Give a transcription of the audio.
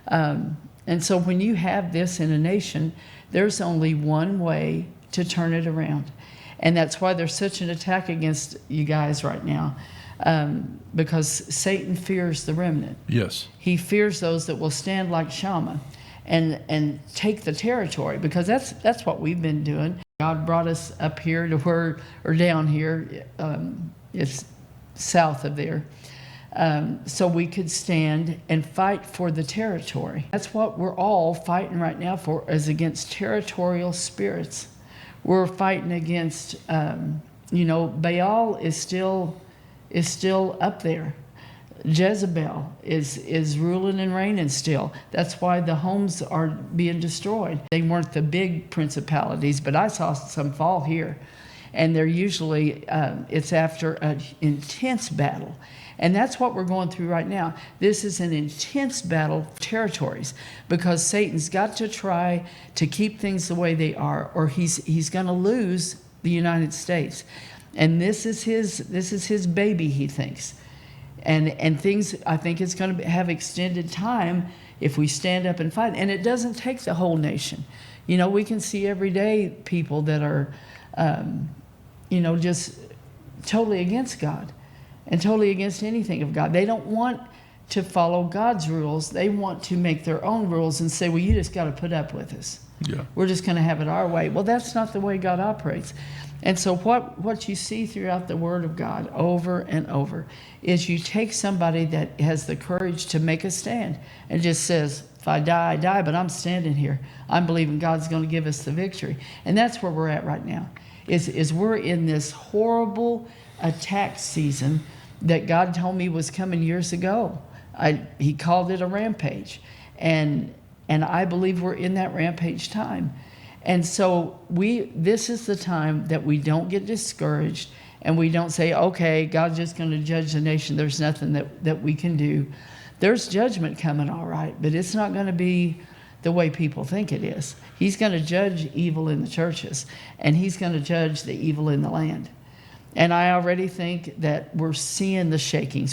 And so when you have this in a nation, there's only one way to turn it around. And that's why there's such an attack against you guys right now, because Satan fears the remnant. Yes. He fears those that will stand like Shammah and take the territory, because that's what we've been doing. God brought us up here to where, or down here, it's south of there, so we could stand and fight for the territory. That's what we're all fighting right now for, is against territorial spirits. We're fighting against, Baal is still up there. Jezebel is ruling and reigning still. That's why the homes are being destroyed. They weren't the big principalities, but I saw some fall here. And they're usually, it's after an intense battle. And that's what we're going through right now. This is an intense battle of territories, because Satan's got to try to keep things the way they are, or he's going to lose the United States. And this is his baby, he thinks. And things, I think it's going to have extended time if we stand up and fight. And it doesn't take the whole nation. We can see every day people that are, just totally against God and totally against anything of God. They don't want to follow God's rules. They want to make their own rules and say, well, you just got to put up with us. Yeah. We're just going to have it our way. Well, that's not the way God operates. And so what you see throughout the Word of God over and over is you take somebody that has the courage to make a stand and just says, if I die, I die, but I'm standing here. I'm believing God's going to give us the victory. And that's where we're at right now, is we're in this horrible attack season that God told me was coming years ago. He called it a rampage. And I believe we're in that rampage time. And so this is the time that we don't get discouraged and we don't say, okay, God's just going to judge the nation. There's nothing that we can do. There's judgment coming, all right, but it's not going to be the way people think it is. He's going to judge evil in the churches, and he's going to judge the evil in the land. And I already think that we're seeing the shakings.